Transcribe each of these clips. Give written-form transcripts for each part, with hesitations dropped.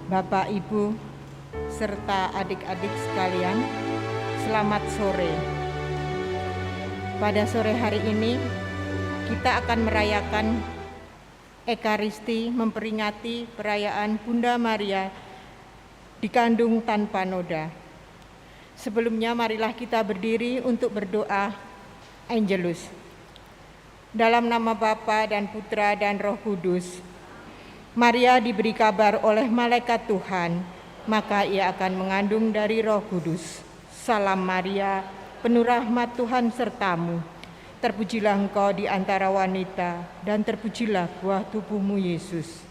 Bapak, Ibu, serta adik-adik sekalian, selamat sore. Pada sore hari ini, kita akan merayakan Ekaristi, memperingati perayaan Bunda Maria dikandung tanpa noda. Sebelumnya, marilah kita berdiri untuk berdoa Angelus. Dalam nama Bapa dan Putra dan Roh Kudus, Maria diberi kabar oleh malaikat Tuhan, maka ia akan mengandung dari Roh Kudus. Salam Maria, penuh rahmat Tuhan sertamu. Terpujilah engkau di antara wanita, dan terpujilah buah tubuhmu Yesus.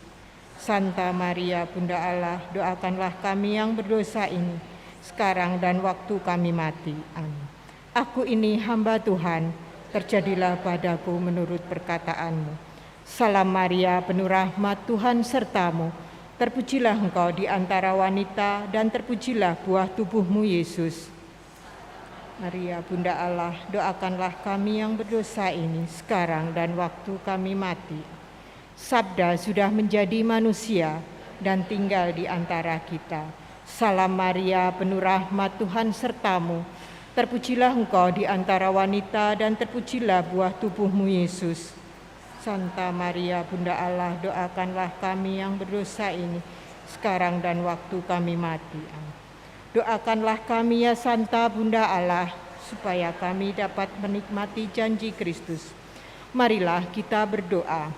Santa Maria, Bunda Allah, doakanlah kami yang berdosa ini, sekarang dan waktu kami mati. Amin. Aku ini hamba Tuhan, terjadilah padaku menurut perkataanmu. Salam Maria, penuh rahmat Tuhan sertamu. Terpujilah engkau di antara wanita, dan terpujilah buah tubuhmu Yesus. Maria, Bunda Allah, doakanlah kami yang berdosa ini, sekarang dan waktu kami mati. Sabda sudah menjadi manusia dan tinggal di antara kita. Salam Maria, penuh rahmat Tuhan sertamu. Terpujilah engkau di antara wanita, dan terpujilah buah tubuhmu Yesus. Santa Maria, Bunda Allah, doakanlah kami yang berdosa ini, sekarang dan waktu kami mati. Amin. Doakanlah kami ya Santa Bunda Allah, supaya kami dapat menikmati janji Kristus. Marilah kita berdoa.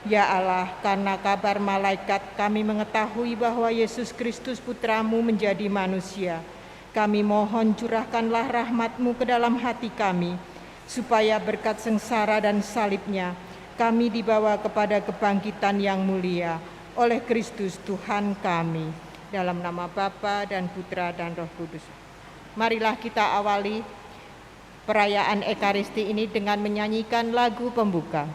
Ya Allah, karena kabar malaikat kami mengetahui bahwa Yesus Kristus Putramu menjadi manusia. Kami mohon curahkanlah rahmat-Mu ke dalam hati kami, supaya berkat sengsara dan salib-Nya, kami dibawa kepada kebangkitan yang mulia oleh Kristus Tuhan kami. Dalam nama Bapa dan Putra dan Roh Kudus. Marilah kita awali perayaan Ekaristi ini dengan menyanyikan lagu pembuka.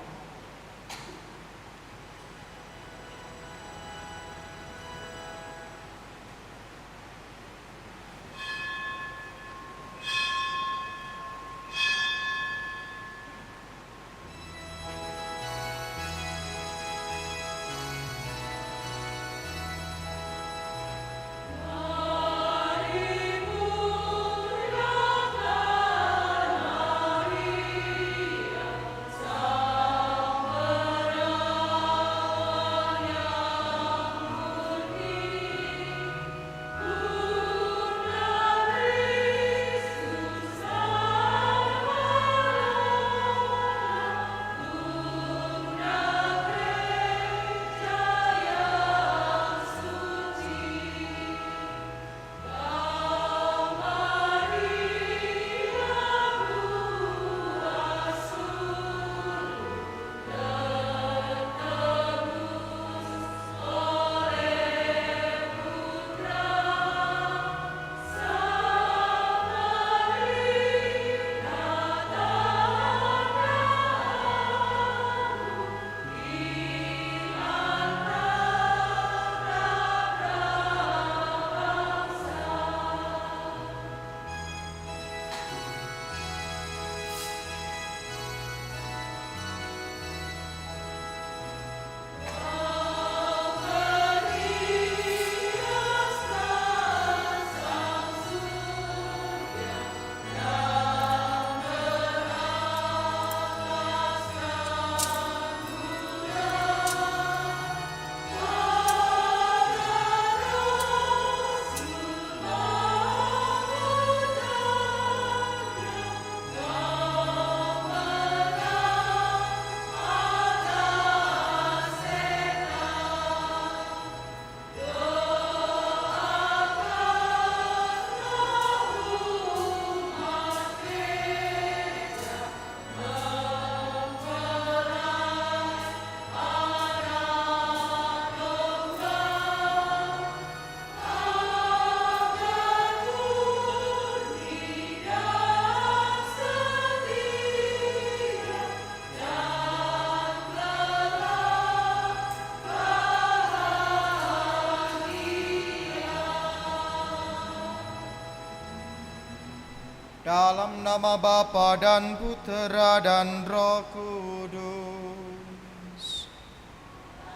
Dalam nama Bapa dan Putra dan Roh Kudus.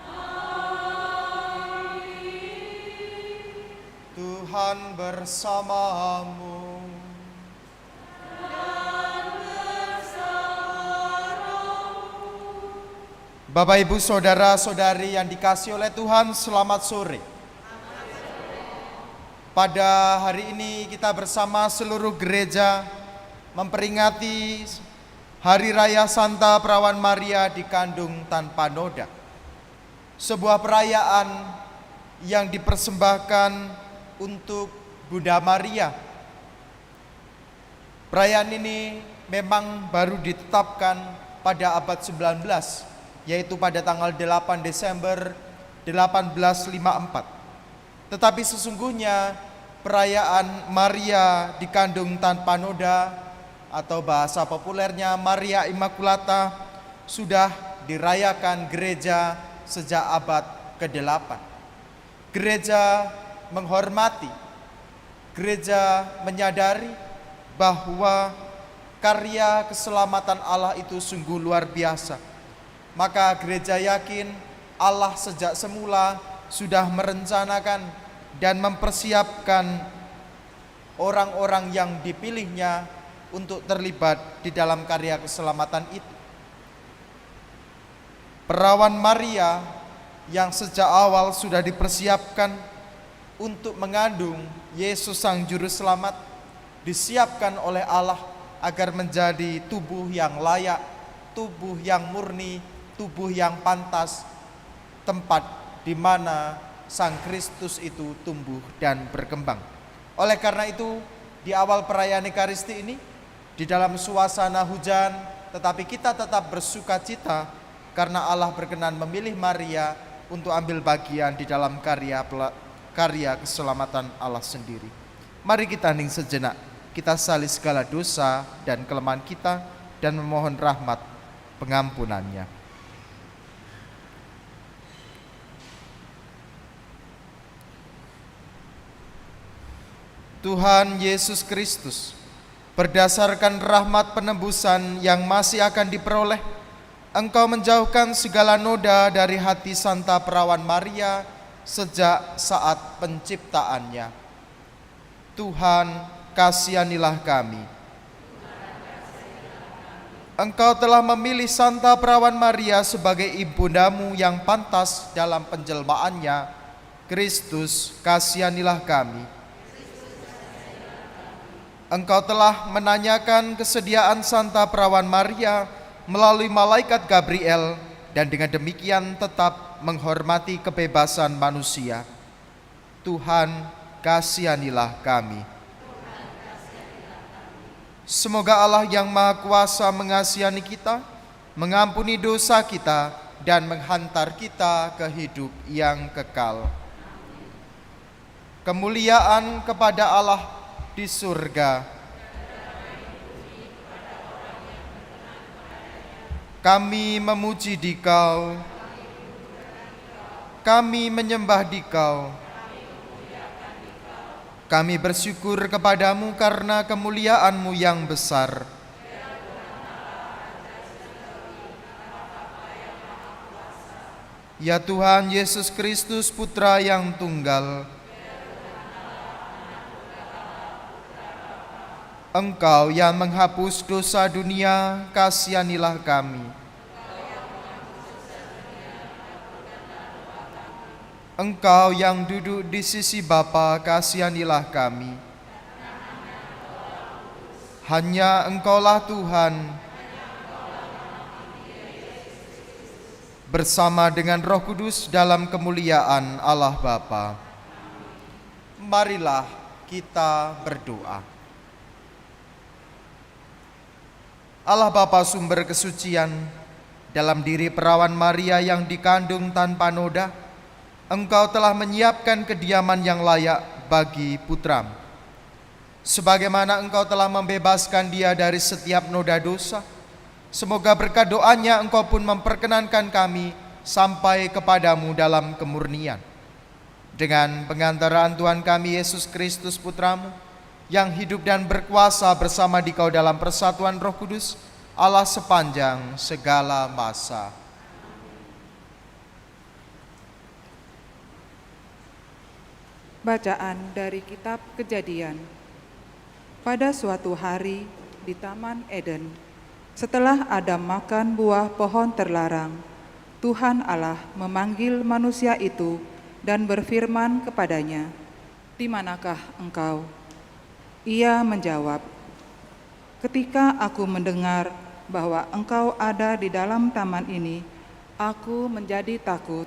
Amin. Tuhan bersamamu. Bapak, Ibu, Saudara-saudari yang dikasihi oleh Tuhan, selamat sore. Pada hari ini kita bersama seluruh gereja memperingati Hari Raya Santa Perawan Maria dikandung tanpa noda. Sebuah perayaan yang dipersembahkan untuk Bunda Maria. Perayaan ini memang baru ditetapkan pada abad 19, yaitu pada tanggal 8 Desember 1854. Tetapi sesungguhnya perayaan Maria dikandung tanpa noda atau bahasa populernya Maria Immaculata sudah dirayakan gereja sejak abad ke-8. Gereja menghormati, gereja menyadari bahwa karya keselamatan Allah itu sungguh luar biasa. Maka gereja yakin Allah sejak semula sudah merencanakan dan mempersiapkan orang-orang yang dipilihnya untuk terlibat di dalam karya keselamatan itu. Perawan Maria yang sejak awal sudah dipersiapkan untuk mengandung Yesus Sang Juru Selamat disiapkan oleh Allah agar menjadi tubuh yang layak, tubuh yang murni, tubuh yang pantas, tempat di mana Sang Kristus itu tumbuh dan berkembang. Oleh karena itu, di awal perayaan Ekaristi ini, di dalam suasana hujan, tetapi kita tetap bersuka cita karena Allah berkenan memilih Maria untuk ambil bagian di dalam karya keselamatan Allah sendiri. Mari kita hening sejenak, kita sali segala dosa dan kelemahan kita dan memohon rahmat pengampunannya. Tuhan Yesus Kristus, berdasarkan rahmat penebusan yang masih akan diperoleh, Engkau menjauhkan segala noda dari hati Santa Perawan Maria sejak saat penciptaannya. Tuhan, kasihanilah kami. Engkau telah memilih Santa Perawan Maria sebagai ibundamu yang pantas dalam penjelmaannya. Kristus, kasihanilah kami. Engkau telah menanyakan kesediaan Santa Perawan Maria melalui malaikat Gabriel dan dengan demikian tetap menghormati kebebasan manusia. Tuhan, kasihanilah kami. Semoga Allah yang Maha Kuasa mengasihani kita, mengampuni dosa kita, dan menghantar kita ke hidup yang kekal. Kemuliaan kepada Allah di surga. Kami memuji Dikau, kami menyembah Dikau, kami bersyukur kepadamu karena kemuliaan-Mu yang besar. Ya Tuhan Yesus Kristus, Putra yang tunggal, Engkau yang menghapus dosa dunia, kasihanilah kami. Engkau yang duduk di sisi Bapa, kasihanilah kami. Hanya Engkaulah Tuhan, bersama dengan Roh Kudus dalam kemuliaan Allah Bapa. Marilah kita berdoa. Allah Bapa sumber kesucian, dalam diri Perawan Maria yang dikandung tanpa noda, Engkau telah menyiapkan kediaman yang layak bagi Putra-Mu. Sebagaimana Engkau telah membebaskan dia dari setiap noda dosa, semoga berkat doanya Engkau pun memperkenankan kami sampai kepadamu dalam kemurnian. Dengan pengantaraan Tuhan kami Yesus Kristus Putra-Mu, yang hidup dan berkuasa bersama Dikau dalam persatuan Roh Kudus, Allah sepanjang segala masa. Bacaan dari Kitab Kejadian. Pada suatu hari di Taman Eden, setelah Adam makan buah pohon terlarang, Tuhan Allah memanggil manusia itu dan berfirman kepadanya, "Di manakah engkau?" Ia menjawab, "Ketika aku mendengar bahwa engkau ada di dalam taman ini, aku menjadi takut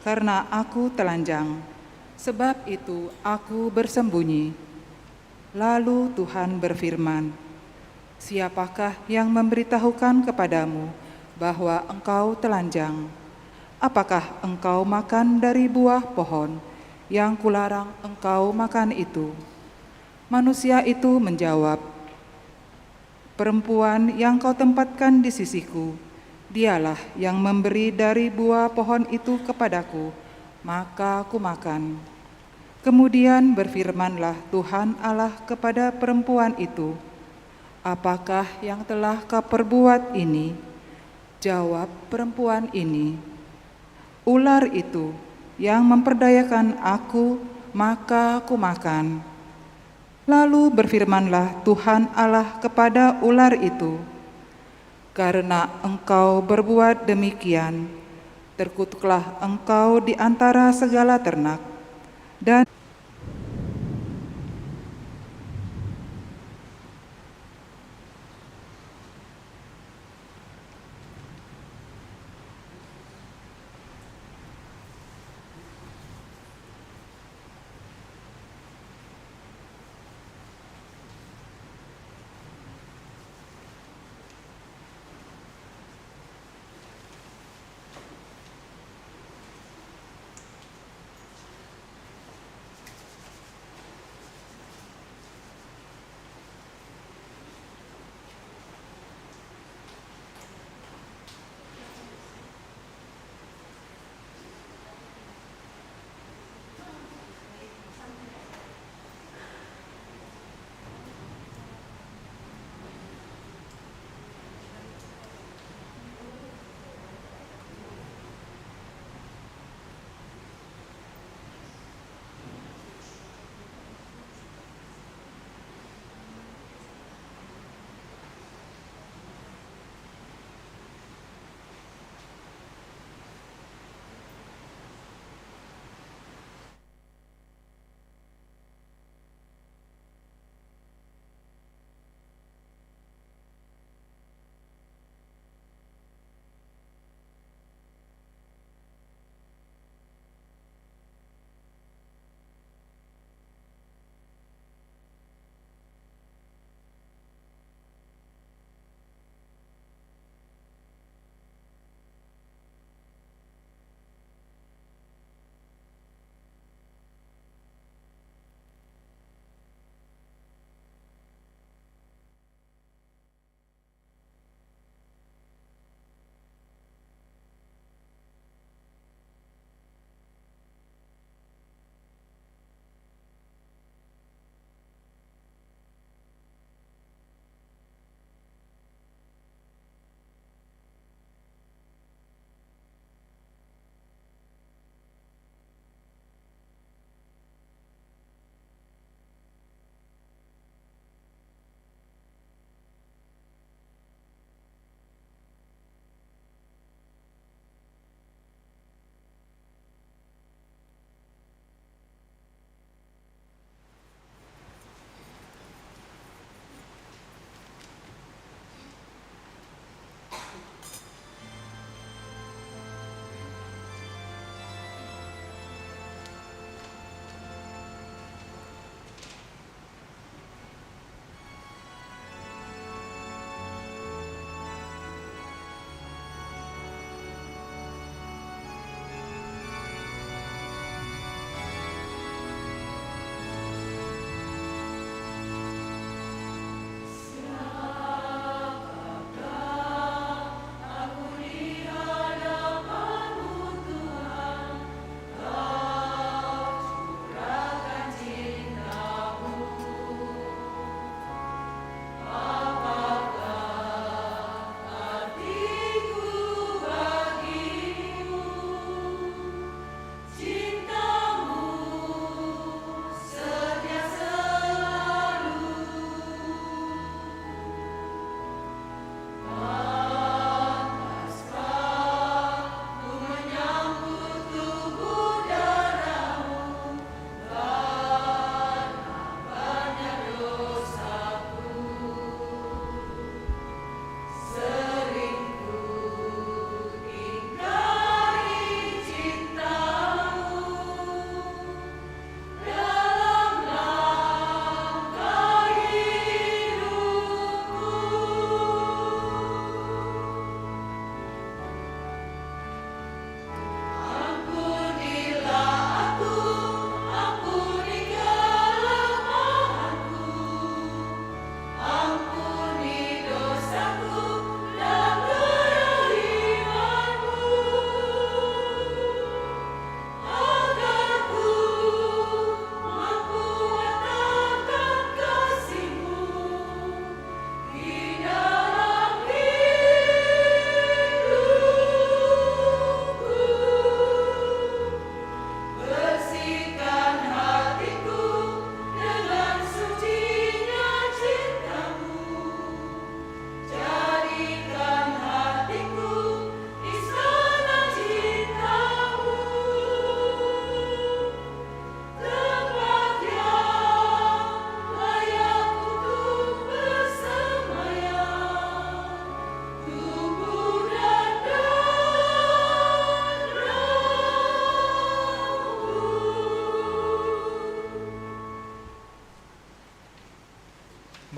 karena aku telanjang. Sebab itu aku bersembunyi." Lalu Tuhan berfirman, "Siapakah yang memberitahukan kepadamu bahwa engkau telanjang? Apakah engkau makan dari buah pohon yang kularang engkau makan itu?" Manusia itu menjawab, "Perempuan yang kau tempatkan di sisiku, dialah yang memberi dari buah pohon itu kepadaku, maka aku makan." Kemudian berfirmanlah Tuhan Allah kepada perempuan itu, "Apakah yang telah kau perbuat ini?" Jawab perempuan ini, "Ular itu yang memperdayakan aku, maka aku makan." Lalu berfirmanlah Tuhan Allah kepada ular itu, "Karena engkau berbuat demikian, terkutuklah engkau di antara segala ternak, dan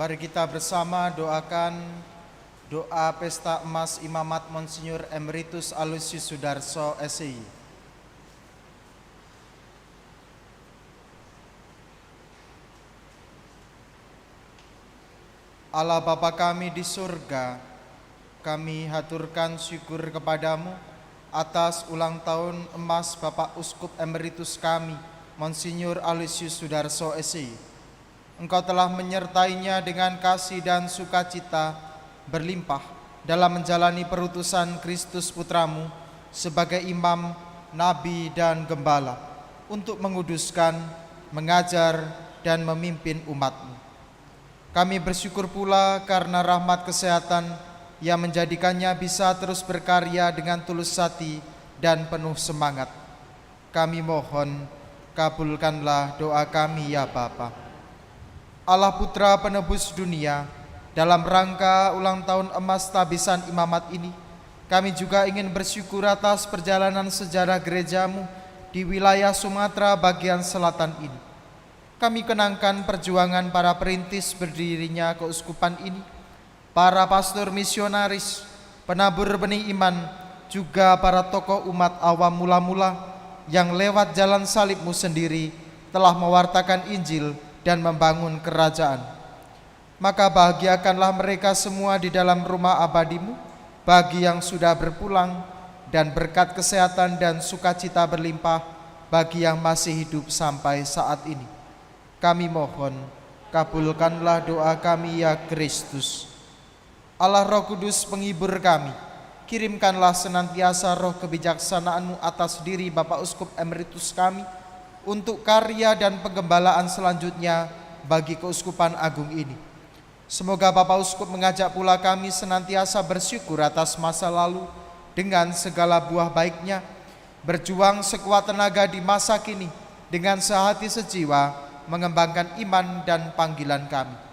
Mari kita bersama doakan doa pesta emas imamat Monsinyur Emeritus Aloysius Sudarso, SI. Allah Bapa kami di surga, kami haturkan syukur kepadamu atas ulang tahun emas Bapak Uskup Emeritus kami, Monsinyur Aloysius Sudarso, SI. Engkau telah menyertainya dengan kasih dan sukacita berlimpah dalam menjalani perutusan Kristus Putramu sebagai imam, nabi, dan gembala untuk menguduskan, mengajar, dan memimpin umat-Mu. Kami bersyukur pula karena rahmat kesehatan yang menjadikannya bisa terus berkarya dengan tulus hati dan penuh semangat. Kami mohon, kabulkanlah doa kami ya Bapa. Allah Putra Penebus dunia, dalam rangka ulang tahun emas tabisan imamat ini, kami juga ingin bersyukur atas perjalanan sejarah gerejamu di wilayah Sumatera bagian selatan ini. Kami kenangkan perjuangan para perintis berdirinya keuskupan ini, para pastor misionaris, penabur benih iman, juga para tokoh umat awam mula-mula yang lewat jalan salib-Mu sendiri telah mewartakan Injil dan membangun kerajaan. Maka bahagiakanlah mereka semua di dalam rumah abadi-Mu, bagi yang sudah berpulang, dan berkat kesehatan dan sukacita berlimpah bagi yang masih hidup sampai saat ini. Kami mohon, kabulkanlah doa kami ya Kristus. Allah Roh Kudus penghibur kami, kirimkanlah senantiasa roh kebijaksanaan-Mu atas diri Bapak Uskup Emeritus kami, untuk karya dan penggembalaan selanjutnya bagi keuskupan agung ini. Semoga Bapak Uskup mengajak pula kami senantiasa bersyukur atas masa lalu dengan segala buah baiknya, berjuang sekuat tenaga di masa kini dengan sehati sejiwa mengembangkan iman dan panggilan kami.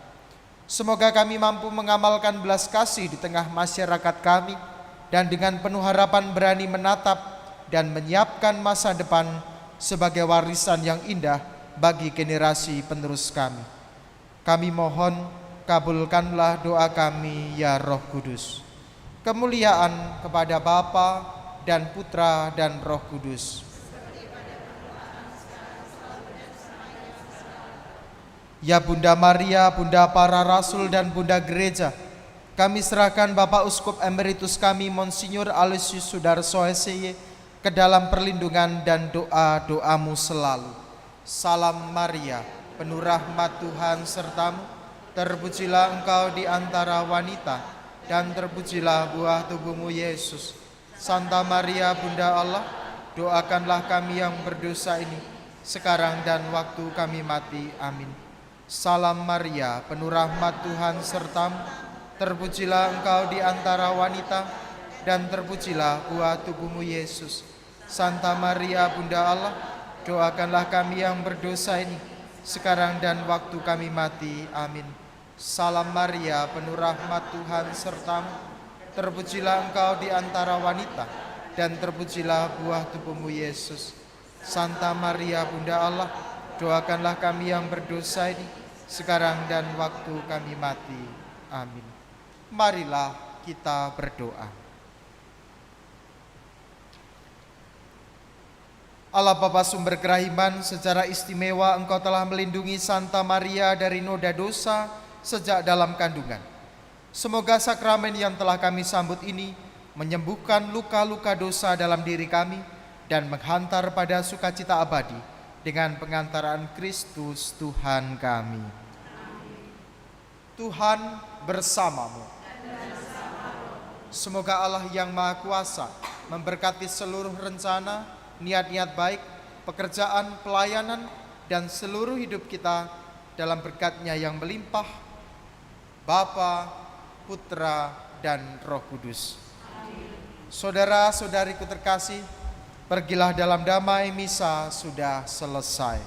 Semoga kami mampu mengamalkan belas kasih di tengah masyarakat kami dan dengan penuh harapan berani menatap dan menyiapkan masa depan sebagai warisan yang indah bagi generasi penerus kami. Kami mohon, kabulkanlah doa kami ya Roh Kudus. Kemuliaan kepada Bapa dan Putra dan Roh Kudus. Ya Bunda Maria, Bunda para Rasul dan Bunda Gereja, kami serahkan Bapak Uskup Emeritus kami Monsinyur Aloysius Sudarso, SY, ke dalam perlindungan dan doa-doa-Mu selalu. Salam Maria, penuh rahmat Tuhan sertamu, terpujilah engkau di antara wanita, dan terpujilah buah tubuh-Mu Yesus. Santa Maria Bunda Allah, doakanlah kami yang berdosa ini, sekarang dan waktu kami mati. Amin. Salam Maria, penuh rahmat Tuhan sertamu, terpujilah engkau di antara wanita, dan terpujilah buah tubuh-Mu Yesus. Santa Maria Bunda Allah, doakanlah kami yang berdosa ini, sekarang dan waktu kami mati. Amin. Salam Maria, penuh rahmat Tuhan sertamu, terpujilah engkau di antara wanita, dan terpujilah buah tubuh-Mu Yesus. Santa Maria Bunda Allah, doakanlah kami yang berdosa ini, sekarang dan waktu kami mati. Amin. Marilah kita berdoa. Allah Bapa sumber kerahiman, secara istimewa Engkau telah melindungi Santa Maria dari noda dosa sejak dalam kandungan. Semoga sakramen yang telah kami sambut ini menyembuhkan luka-luka dosa dalam diri kami dan menghantar pada sukacita abadi dengan pengantaran Kristus Tuhan kami. Tuhan bersamamu. Semoga Allah yang Maha Kuasa memberkati seluruh rencana, niat-niat baik, pekerjaan, pelayanan, dan seluruh hidup kita dalam berkat-Nya yang melimpah, Bapa, Putra, dan Roh Kudus. Saudara-saudariku terkasih, pergilah dalam damai, misa sudah selesai.